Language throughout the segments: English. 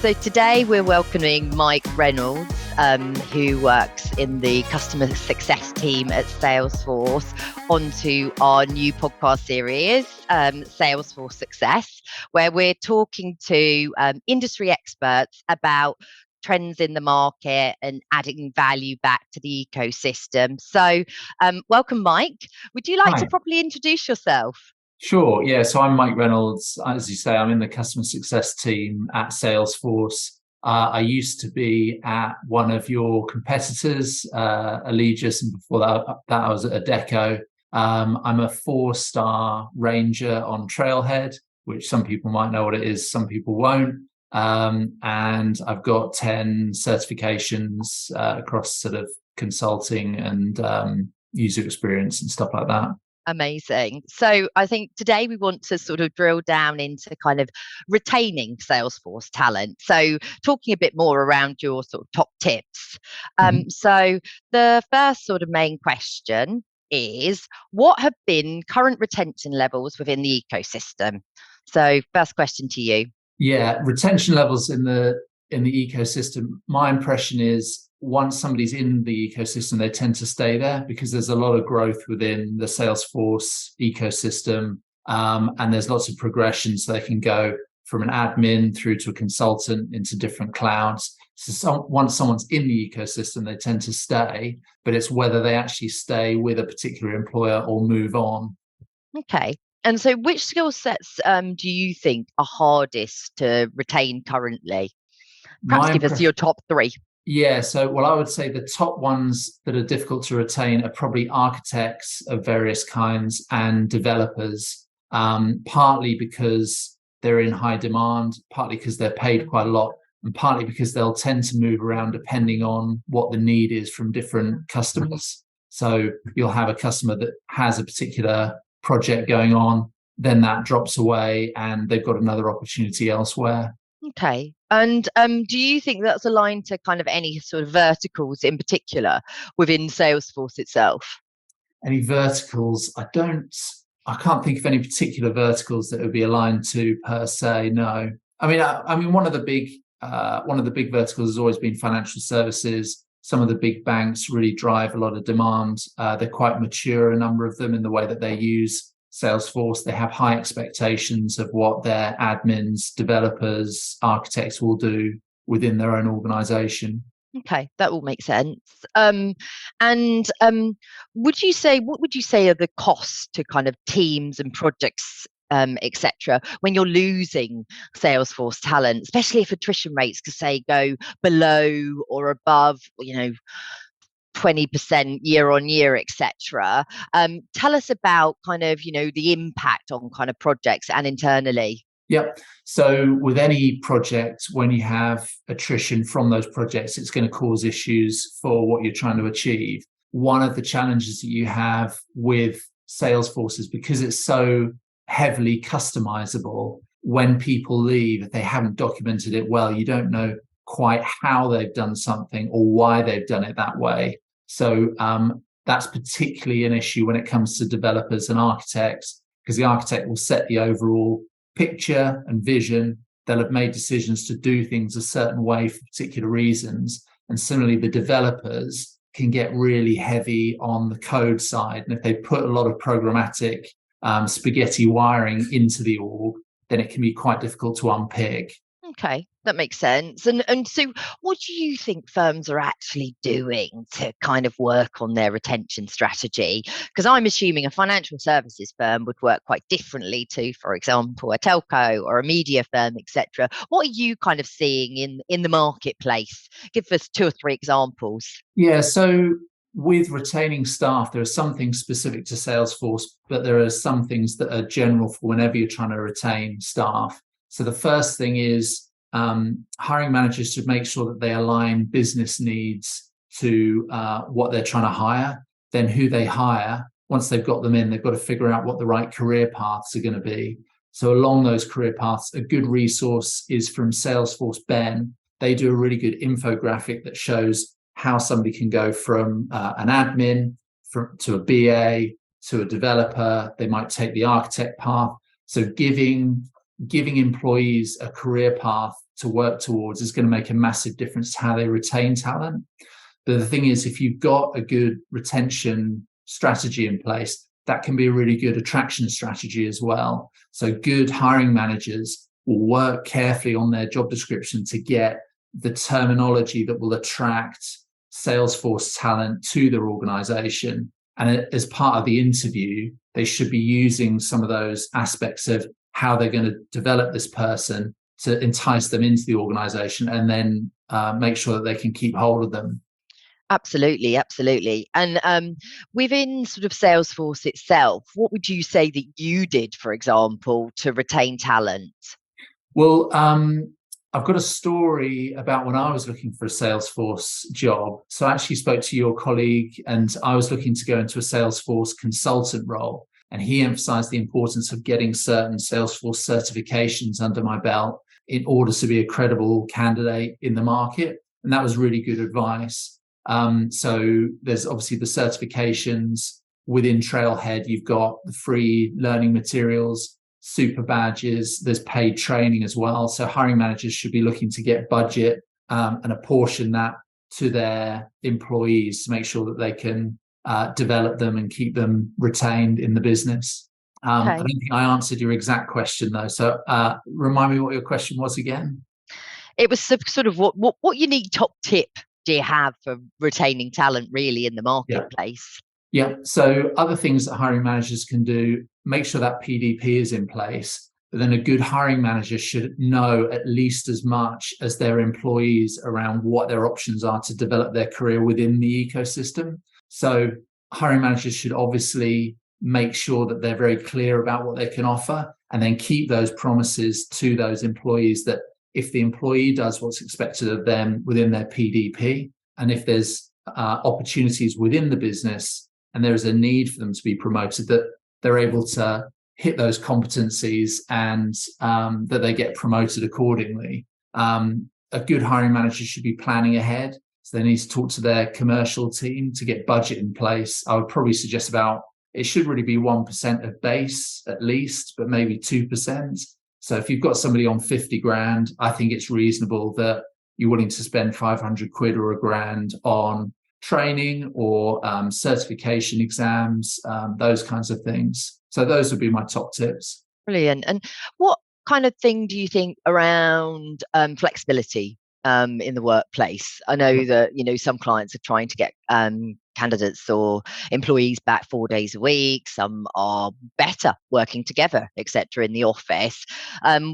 So today we're welcoming Mike Reynolds, who works in the customer success team at Salesforce, onto our new podcast series, Salesforce Success, where we're talking to industry experts about trends in the market and adding value back to the ecosystem. So welcome, Mike. Would you like to properly introduce yourself? Sure. Yeah. So I'm Mike Reynolds. As you say, I'm in the customer success team at Salesforce. I used to be at one of your competitors, Allegis, and before that I was at Adecco. I'm a 4-star ranger on Trailhead, which some people might know what it is, some people won't. And I've got 10 certifications across sort of consulting and user experience and stuff like that. Amazing. So I think today we want to sort of drill down into kind of retaining Salesforce talent. So talking a bit more around your sort of top tips. So the first sort of main question is, what have been current retention levels within the ecosystem? So first question to you. Yeah, retention levels in the ecosystem. My impression is once somebody's in the ecosystem, they tend to stay there because there's a lot of growth within the Salesforce ecosystem, and there's lots of progression, so they can go from an admin through to a consultant into different clouds. So once someone's in the ecosystem, they tend to stay, but it's whether they actually stay with a particular employer or move on. Okay. And so which skill sets do you think are hardest to retain currently? Perhaps give us your top 3. Yeah, so I would say the top ones that are difficult to retain are probably architects of various kinds and developers, partly because they're in high demand, partly because they're paid quite a lot, and partly because they'll tend to move around depending on what the need is from different customers. So you'll have a customer that has a particular project going on, then that drops away and they've got another opportunity elsewhere. Okay. And do you think that's aligned to kind of any sort of verticals in particular within Salesforce itself? Any verticals? I can't think of any particular verticals that would be aligned to per se. No. I mean, one of the big verticals has always been financial services. Some of the big banks really drive a lot of demand. They're quite mature, a number of them, in the way that they use Salesforce. They have high expectations of what their admins, developers, architects will do within their own organization. Okay, that all makes sense. And what would you say are the costs to kind of teams and projects, etc., when you're losing Salesforce talent, especially if attrition rates could say go below or above, 20% year on year, etc. Tell us about kind of, the impact on kind of projects and internally. Yep. So with any project, when you have attrition from those projects, it's going to cause issues for what you're trying to achieve. One of the challenges that you have with Salesforce is because it's so heavily customizable, when people leave, if they haven't documented it well, you don't know quite how they've done something or why they've done it that way. So that's particularly an issue when it comes to developers and architects, because the architect will set the overall picture and vision. They'll have made decisions to do things a certain way for particular reasons. And similarly, the developers can get really heavy on the code side. And if they put a lot of programmatic spaghetti wiring into the org, then it can be quite difficult to unpick. Okay, that makes sense. And so what do you think firms are actually doing to kind of work on their retention strategy? Because I'm assuming a financial services firm would work quite differently to, for example, a telco or a media firm, etc. What are you kind of seeing in the marketplace? Give us 2 or 3 examples. Yeah, so with retaining staff, there are some things specific to Salesforce, but there are some things that are general for whenever you're trying to retain staff. So the first thing is hiring managers should make sure that they align business needs to what they're trying to hire. Then who they hire, once they've got them in, they've got to figure out what the right career paths are going to be. So along those career paths, a good resource is from Salesforce Ben. They do a really good infographic that shows how somebody can go from an admin to a BA to a developer. They might take the architect path. So giving employees a career path to work towards is going to make a massive difference to how they retain talent. But the thing is, if you've got a good retention strategy in place, that can be a really good attraction strategy as well. So good hiring managers will work carefully on their job description to get the terminology that will attract Salesforce talent to their organization. And as part of the interview, they should be using some of those aspects of how they're going to develop this person to entice them into the organization, and then make sure that they can keep hold of them. Absolutely, absolutely. And within sort of Salesforce itself, what would you say that you did, for example, to retain talent? Well, I've got a story about when I was looking for a Salesforce job. So I actually spoke to your colleague, and I was looking to go into a Salesforce consultant role. And he emphasized the importance of getting certain Salesforce certifications under my belt in order to be a credible candidate in the market. And that was really good advice. So there's obviously the certifications within Trailhead. You've got the free learning materials, super badges, there's paid training as well. So hiring managers should be looking to get budget and apportion that to their employees to make sure that they can develop them and keep them retained in the business. I don't think I answered your exact question though. So remind me what your question was again. It was sort of what unique top tip do you have for retaining talent really in the marketplace? Yeah. So other things that hiring managers can do, make sure that PDP is in place. But then a good hiring manager should know at least as much as their employees around what their options are to develop their career within the ecosystem. So hiring managers should obviously make sure that they're very clear about what they can offer, and then keep those promises to those employees that if the employee does what's expected of them within their PDP, and if there's opportunities within the business and there is a need for them to be promoted, that they're able to hit those competencies and that they get promoted accordingly. A good hiring manager should be planning ahead. So they need to talk to their commercial team to get budget in place. I would probably suggest it should really be 1% of base at least, but maybe 2%. So if you've got somebody on 50 grand, I think it's reasonable that you're willing to spend 500 quid or £1,000 on training or certification exams, those kinds of things. So those would be my top tips. Brilliant. And what kind of thing do you think around flexibility in the workplace? I know that, some clients are trying to get candidates or employees back 4 days a week. Some are better working together, etc., in the office.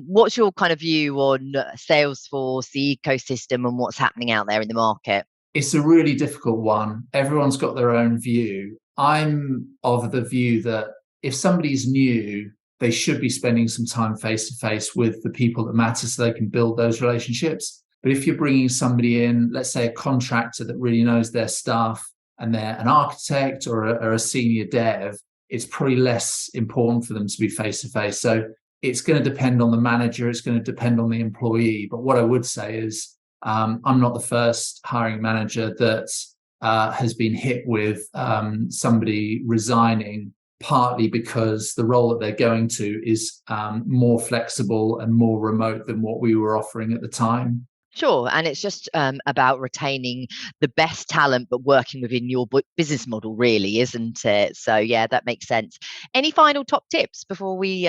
What's your kind of view on Salesforce, the ecosystem, and what's happening out there in the market? It's a really difficult one. Everyone's got their own view. I'm of the view that if somebody's new, they should be spending some time face to face with the people that matter so they can build those relationships. But if you're bringing somebody in, let's say a contractor that really knows their stuff, and they're an architect or a senior dev, it's probably less important for them to be face to face. So it's going to depend on the manager. It's going to depend on the employee. But what I would say is I'm not the first hiring manager that has been hit with somebody resigning, partly because the role that they're going to is more flexible and more remote than what we were offering at the time. Sure. And it's just about retaining the best talent, but working within your business model, really, isn't it? So, yeah, that makes sense. Any final top tips before we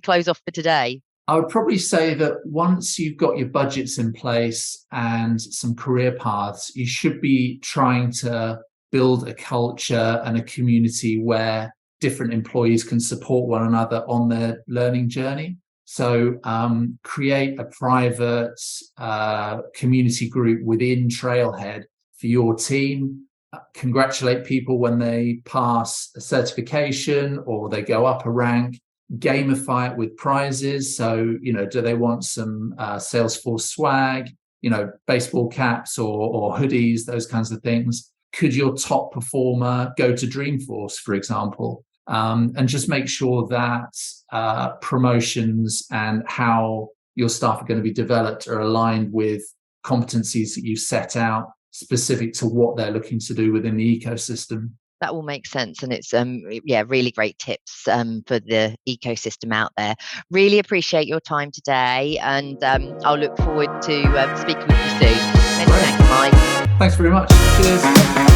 close off for today? I would probably say that once you've got your budgets in place and some career paths, you should be trying to build a culture and a community where different employees can support one another on their learning journey. So create a private community group within Trailhead for your team. Congratulate people when they pass a certification or they go up a rank. Gamify it with prizes. So, do they want some Salesforce swag, baseball caps or hoodies, those kinds of things? Could your top performer go to Dreamforce, for example? And just make sure that promotions and how your staff are going to be developed are aligned with competencies that you set out specific to what they're looking to do within the ecosystem. That all makes sense, and it's yeah, really great tips for the ecosystem out there. Really appreciate your time today, and I'll look forward to speaking with you soon. Many Great. thanks, Mike. Thanks very much. Cheers.